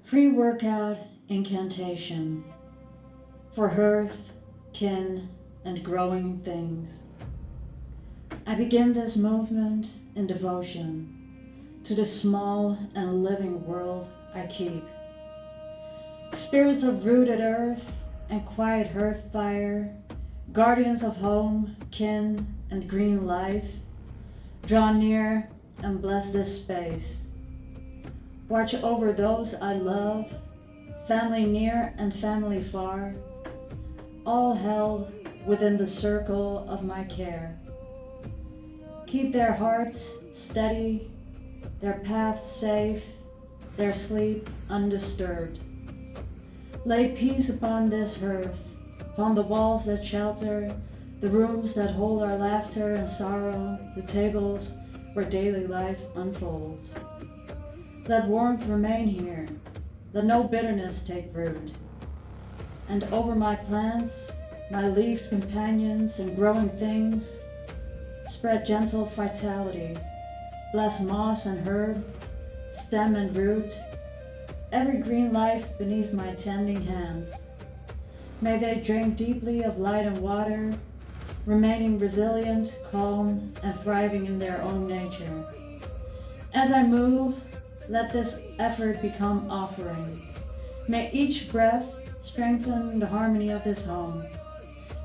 Pre-workout incantation for hearth, kin, and growing things. I begin this movement in devotion to the small and living world I keep. Spirits of rooted earth and quiet hearth fire, guardians of home, kin, and green life, draw near and bless this space. Watch over those I love, family near and family far, all held within the circle of my care. Keep their hearts steady, their paths safe, their sleep undisturbed. Lay peace upon this earth, upon the walls that shelter, the rooms that hold our laughter and sorrow, the tables where daily life unfolds. Let warmth remain here, let no bitterness take root. And over my plants, my leafed companions and growing things, spread gentle vitality, bless moss and herb, stem and root, every green life beneath my tending hands. May they drink deeply of light and water, remaining resilient, calm, and thriving in their own nature. As I move, let this effort become offering. May each breath strengthen the harmony of this home.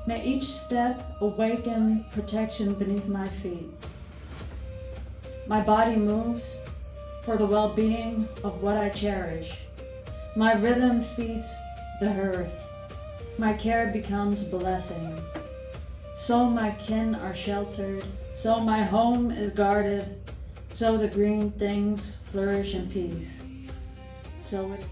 May each step awaken protection beneath my feet. My body moves for the well-being of what I cherish. My rhythm feeds the earth. My care becomes blessing. So my kin are sheltered, so my home is guarded, so the green things flourish in peace. So it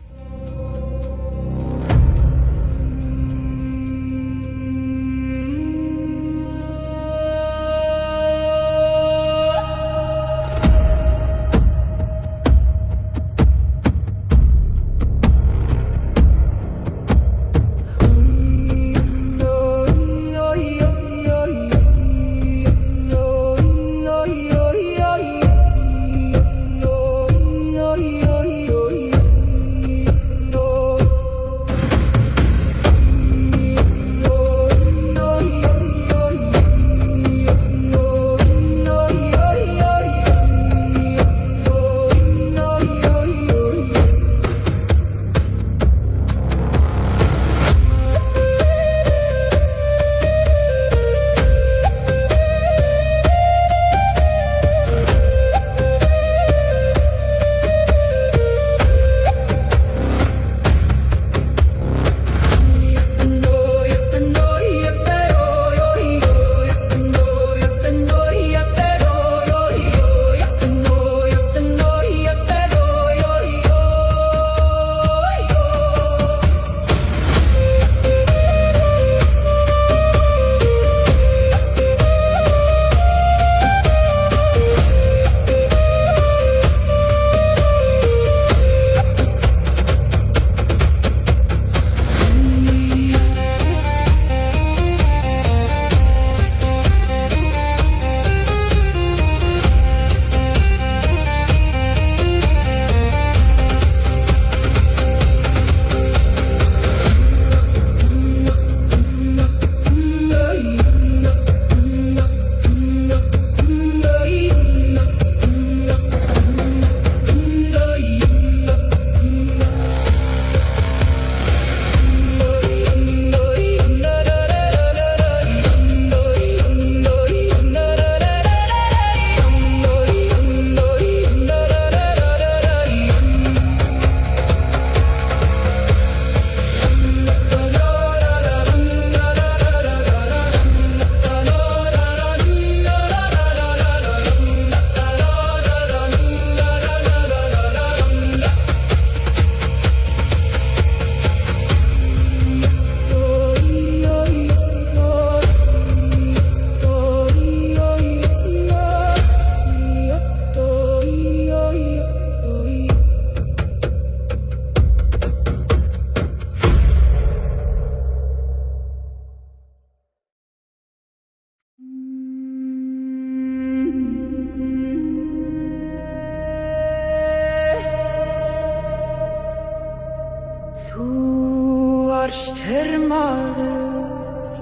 Þú varst hermaður,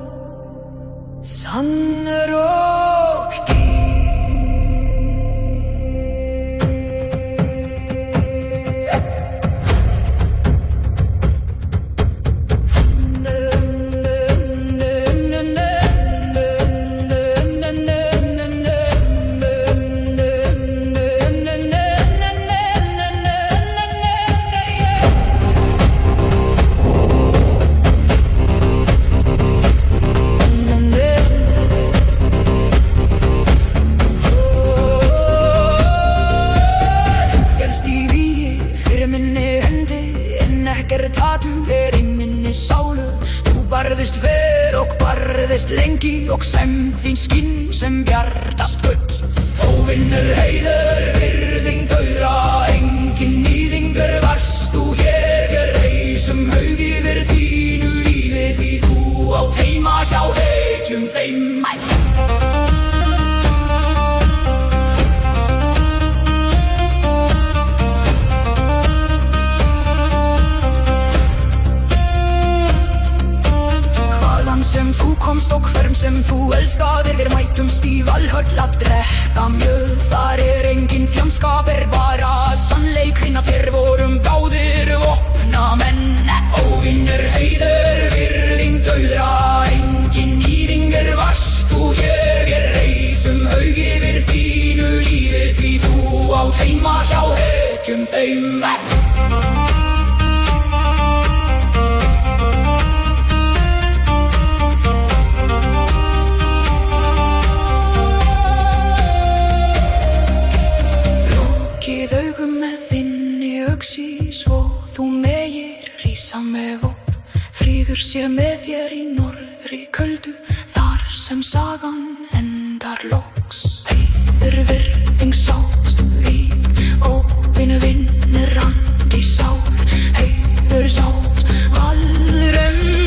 sannur og dýr. Barðist ver og barðist lengi og sem þín skinn sem bjartast gull. Óvinnur heiður, virðing dauðra, engin nýðingur varst þú hér. Við reisum haug yfir þínu lífi því þú átt heima hjá hetjum þeim. Sem þú komst og hvern sem þú elskaðir, við mætumst í Valhöll að drekka mjöð. Þar engin fjandskap, bara sannleikrinn að þér vorum báðir vopnamenn. Óvinnur heiður, virðing dauðra, engin nýðingur varst þú hér. Við reisum haug yfir þínu lífi því þú átt heima hjá hetjum þeim. Svo þú megir rísa með vopn, fríður sé með þér í norðri köldu, þar sem sagan endar loks. Heiður, virðing, sátt, vík, óvinur, vinnur, andi, sár. Heiður, sátt, valrendi.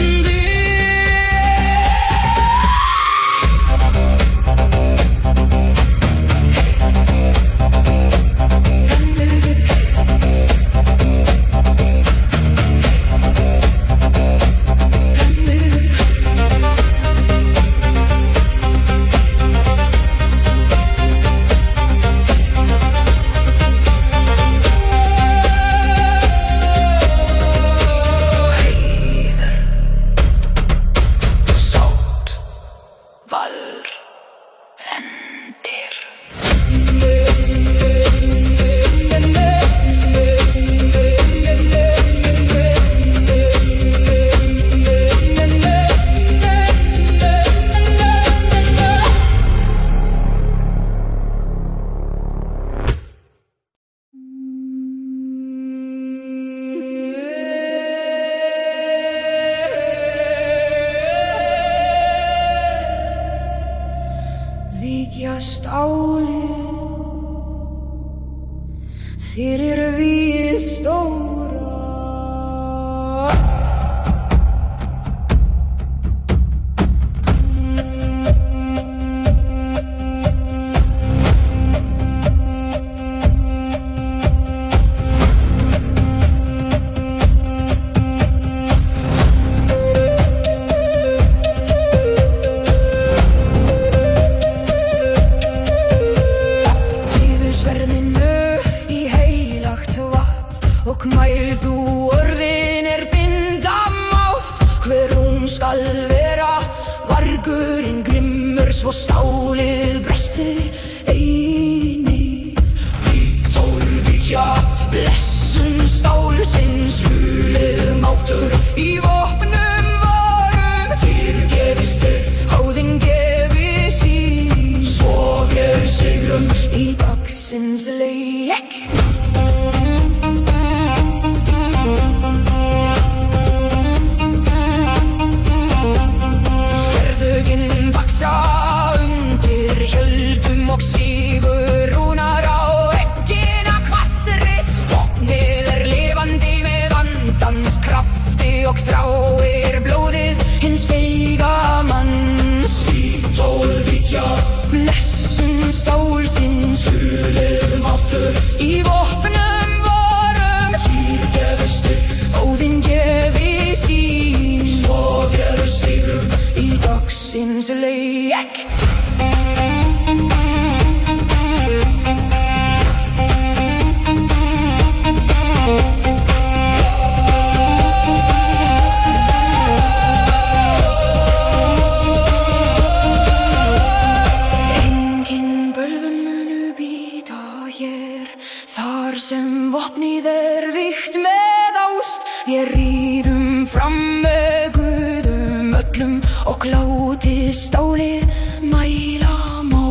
Fyrir vígið stóra. Og mæl þú orðin binda mátt, hver hún skal vera, vargurinn grimmur svo stálið bresti einnig. Vígtólvíkja, blessun stálsins, hulið mátur í vopnum varum. Þér gefistir, háðinn gefi sín, svo vér sigrum í dagsins leik. Sverðuginn baksa undir hjöldum og sigur rúnar á eggina hvassri. Vopnið lifandi með andans krafti og þráir blóðið hins feiga manns. Vígtólvíkja, blessun stálsins, hulið mátur í vopnum varum. Týr gefistir, óðinn gefur Við ríðum fram með guðum öllum og láti stálið mæla má.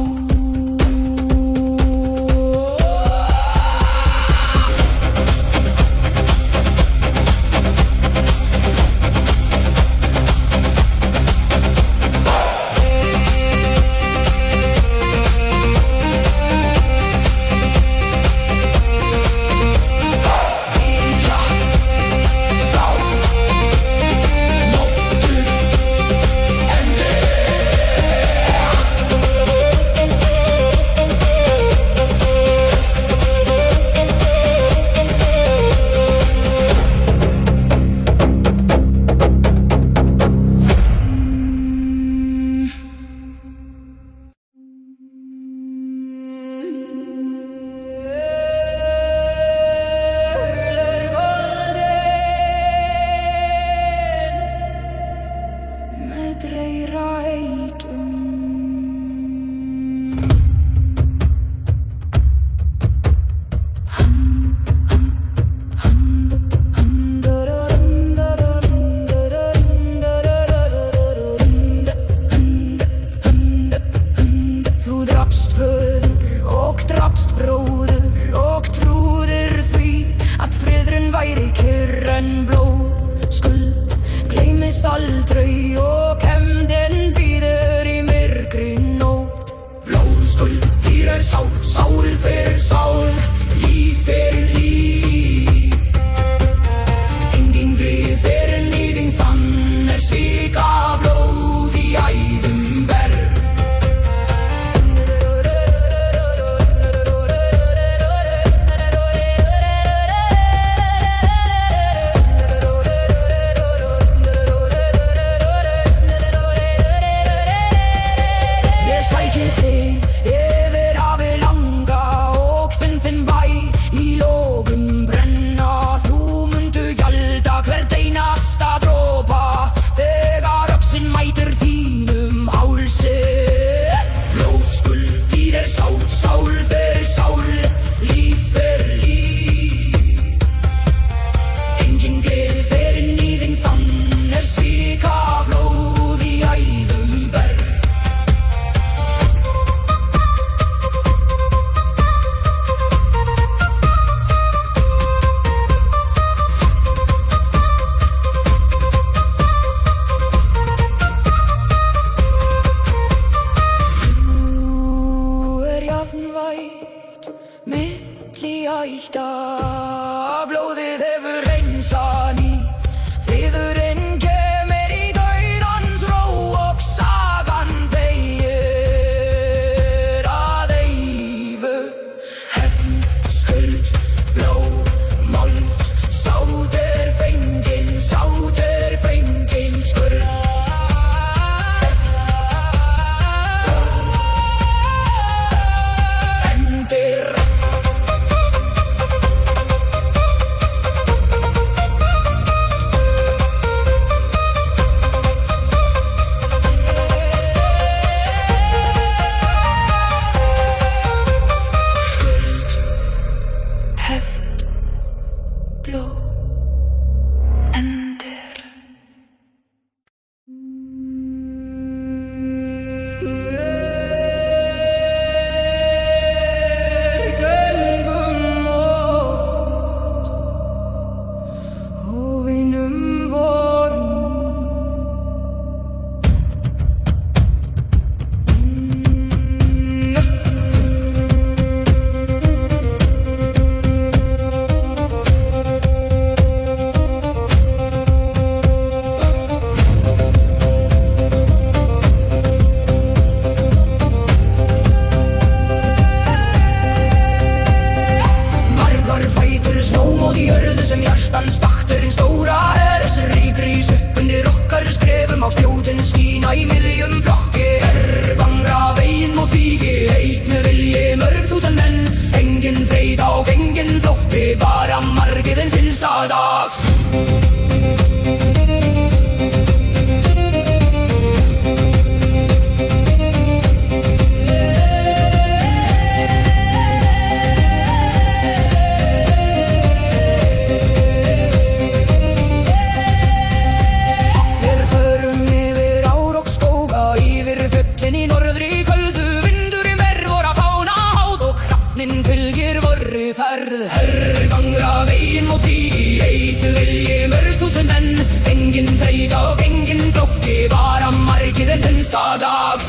fyrsta dags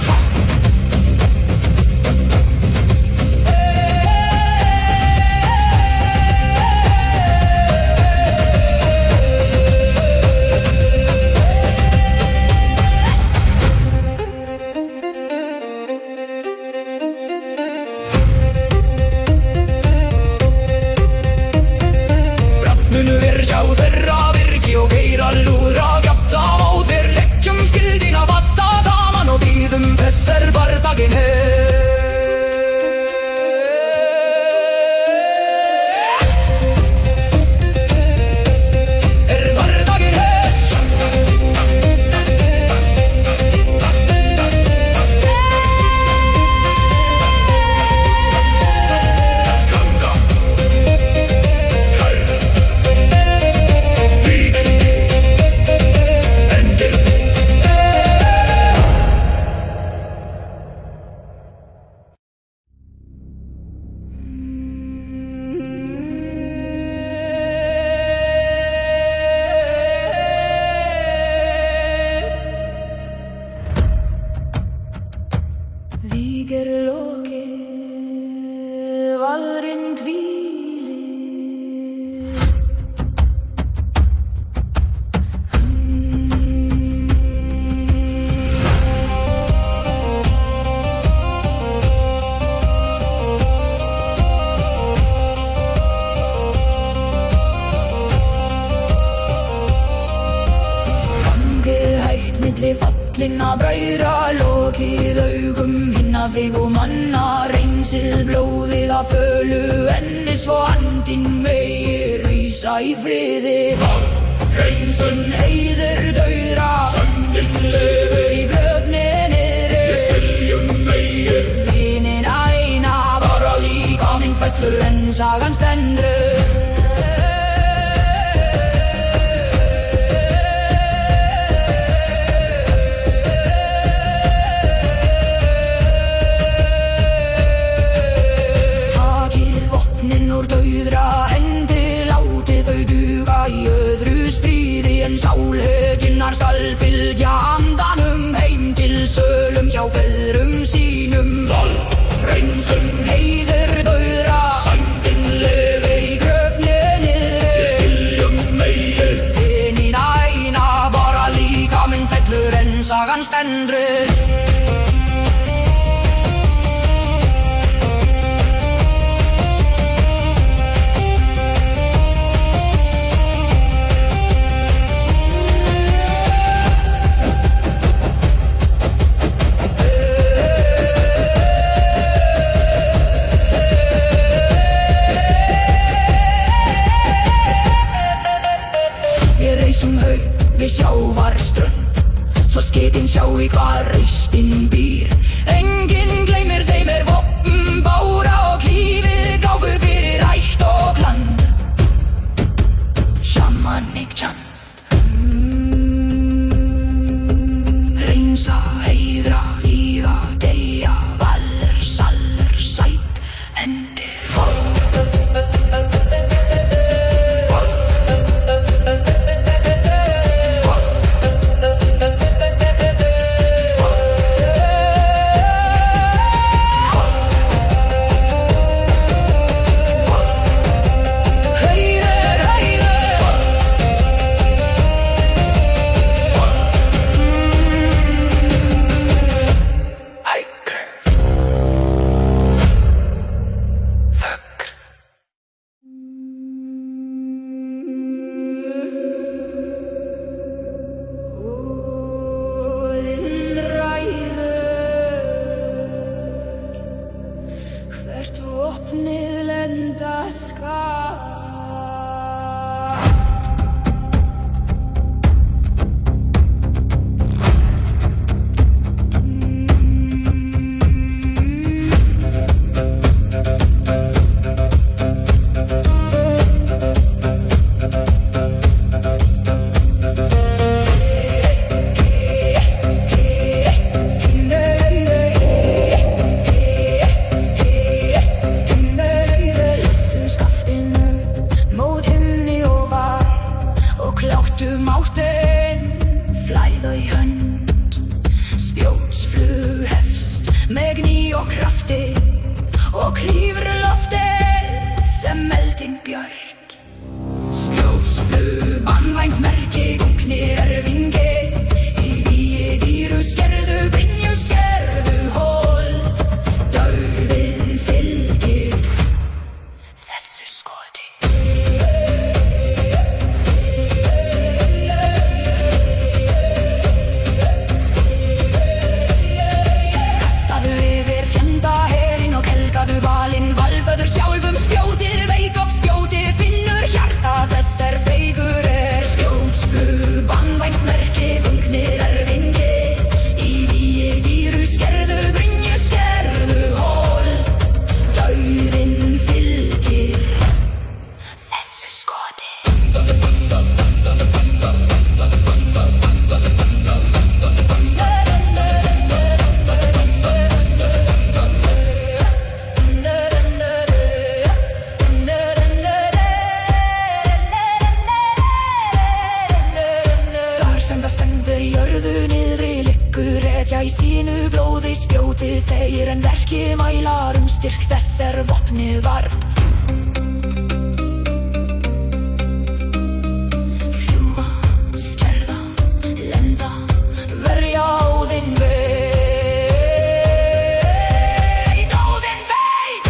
Fallinna bræðra, lokið augum hinna vegu manna, reynsið blóðið að fölu enni svo andinn megi rísa í friði. Hreinsun heiðir dauðra, söndin lifir í gröfni niðri. Við skiljum megi vinina eina, bara líkaminn fellur en sagan stendur. Sálhöginnar skal fylgja andanum heim til sölum hjá feðrum sínum. Hreinsun heiðir dauðra, söndin lifi í gröfni niðri. Við skiljum megi vinina eina, bara líkaminn fellur en sagan stendur. Við sjávarströnd, svo skipin sjá í hvað raustinn býr. Enginn gleymir þeim vopn bára og klífið gáfu fyrir ætt og land. Shamanic chants. Hreinsa, heiðra, lífa, deyja, valur, salur, sæt, endir. Vopnið lenda skal. Máttin flæða í hönd, spjót krafti og klýfur loftið sem eldin björn. Spjótsflug, banvænt merki, gungnir erfingi, í víi dýru skerðu, brynju skerðu hold. Dauðinn fylgir þessu skoti. Kastaðu yfir fjandherinn og helgaðu valinn, valföður sjálfum spjótið, veit og spjótið finnur hjarta þess feigur spjótsflug, banvænt merki, gungnir erfingi, í víi dýru skerðu, brynju skerðu hold. Dauðinn fylgir þessu skoti. Þar sem það stendur jörðu niðri liggur etja í sínu blóði spjótið þegir en verkið mælar styrk þess vopnið varp. Fljúga, skerða, lenda, verja óðinn veit, óðinn veit.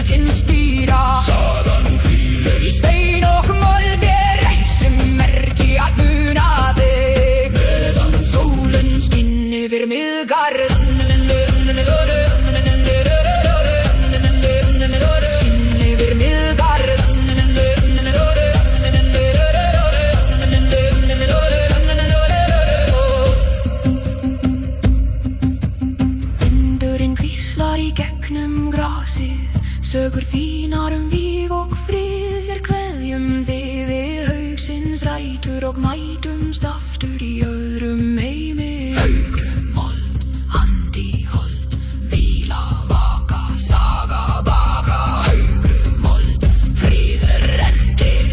Tinn stýra. Sagan hvílir í stein og mold, við reisum merki að muna þig. Meðan sólin skinn yfir Miðgarð. Skinn yfir Miðgarð. Vindurinn hvíslar í gegnum grasið, sögur þínar víg og frið. Við kveðjum þig við haugsins rætur og mætumst aftur í öðrum heimi. Haugrum mold, hand í hold, víla, vaka, saga, baka. Haugrum mold, friður endir.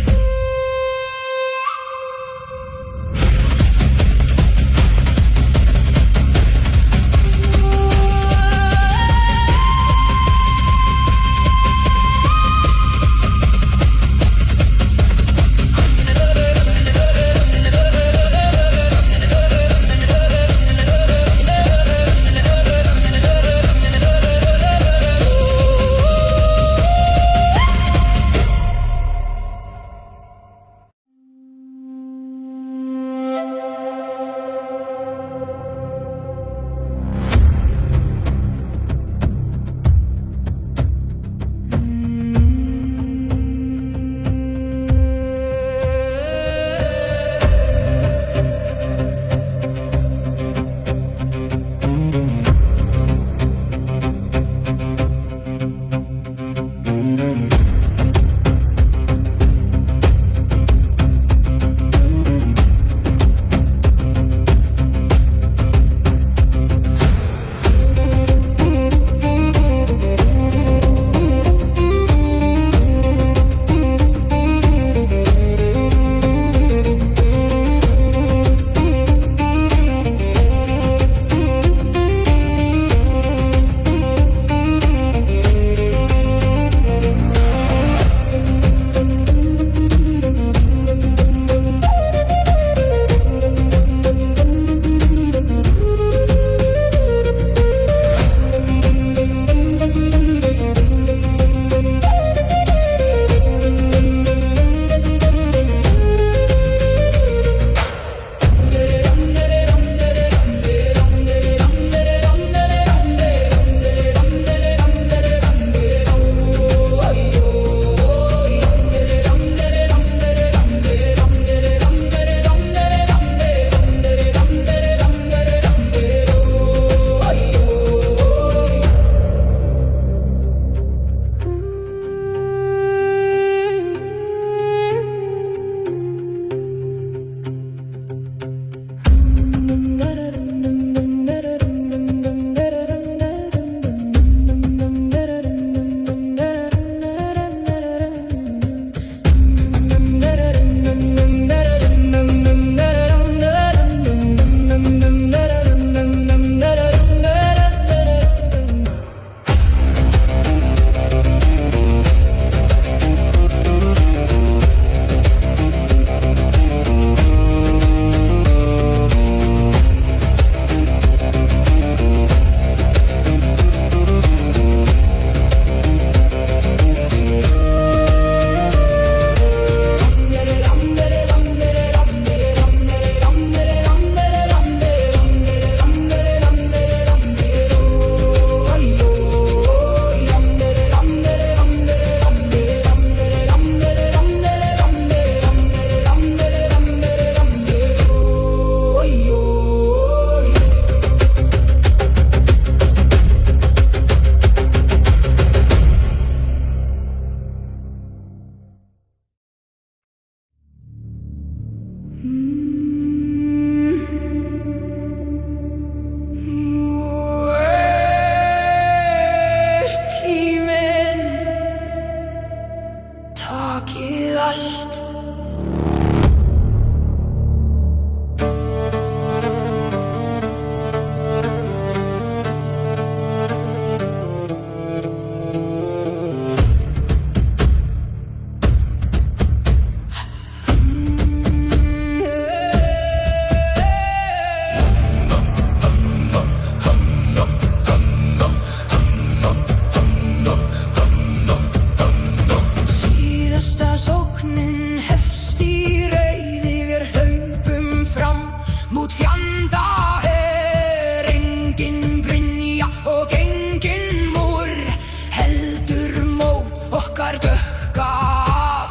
okkar dökka af.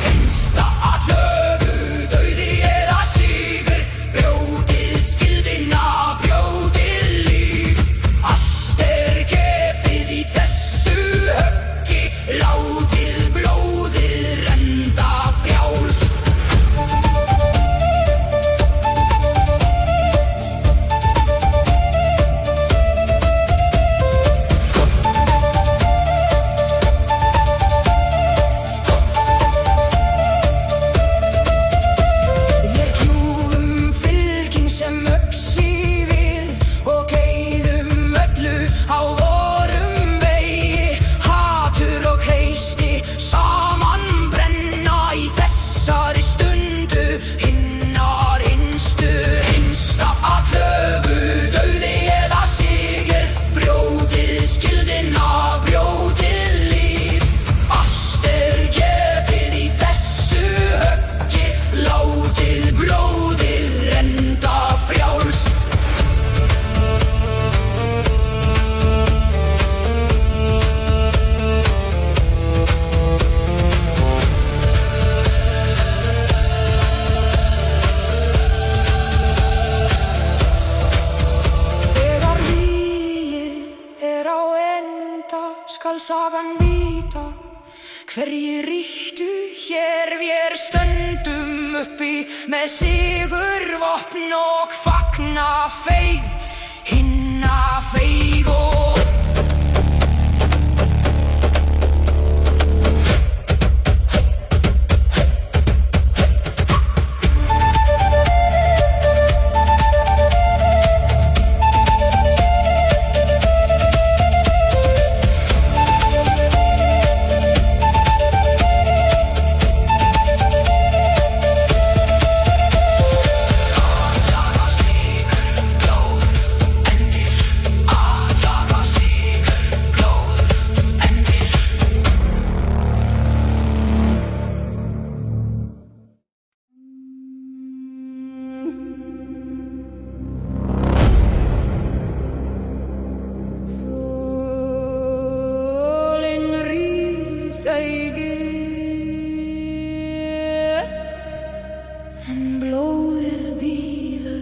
Hinsta atlögu, dauði eða sigur, brjótið skildina, brjótið líf. Allt gefið í þessu höggi, látið blóðið renda frjálst. Skal sagan vita, hverjir ríktu hér, vér stöndum uppi með sigurvopn og fagna feið, hinna feig og en blóðið bíður.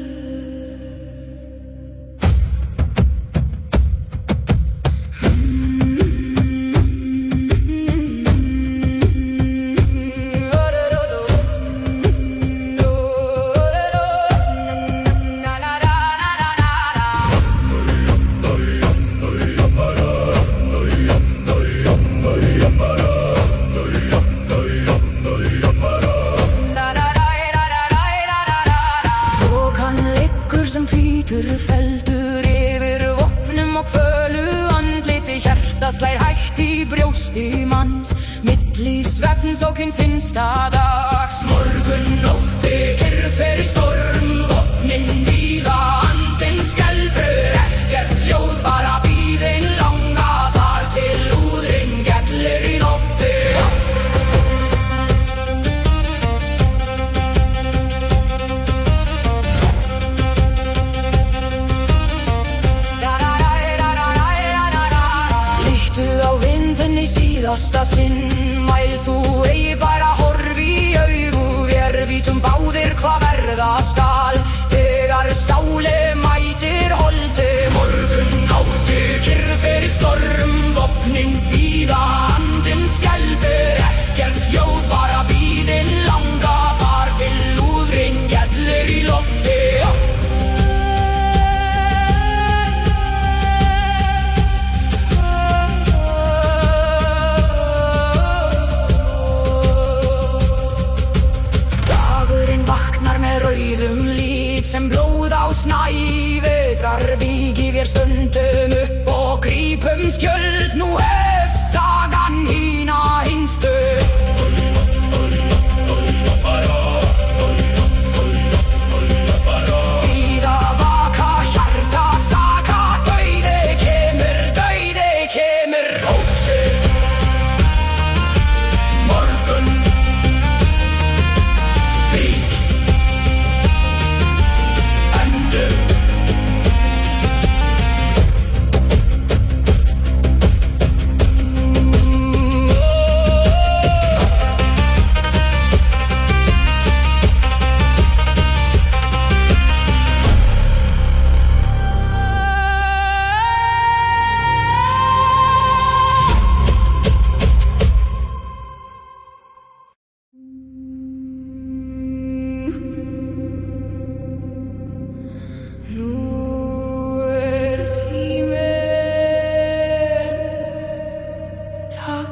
Feldur yfir vopnum og kvölu andliti, hjarta slær hægt í brjósti manns, milli svefns og hins hinsta dags. Morgun nótti kyrr fer í storm, vopnin víða, andinn skelfur, ekkert ljóð, bara bíðin langa, þar til lúðrin gellir í lofti. Síðasta sinn, mæl þú ei, bara horf í augu, vér vítum báðir hvað verða skal, þegar stáli mætir holdi. Morgun nátti kyrr fer í storm, vopnin bíða, andinn skelfur, ekkert ljóð, bara bíðin langa, þar til lúðrin gellir í lofti. Rauðum lít sem blóð á snæ, vetrar vígi, vér stöndum upp og grípum skjöld, nú hefst sagan hína hinstu. Bíða, vaka, hjarta, saka, dauði kemur, ótti. Morgun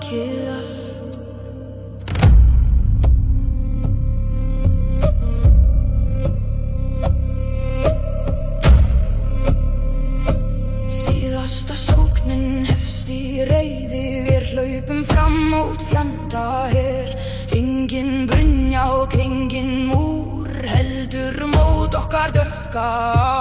bakið allt. Síðasta sóknin hefst í reiði, við hlaupum fram mót fjandaher. Engin brynja og engin múr heldur mót okkar dökka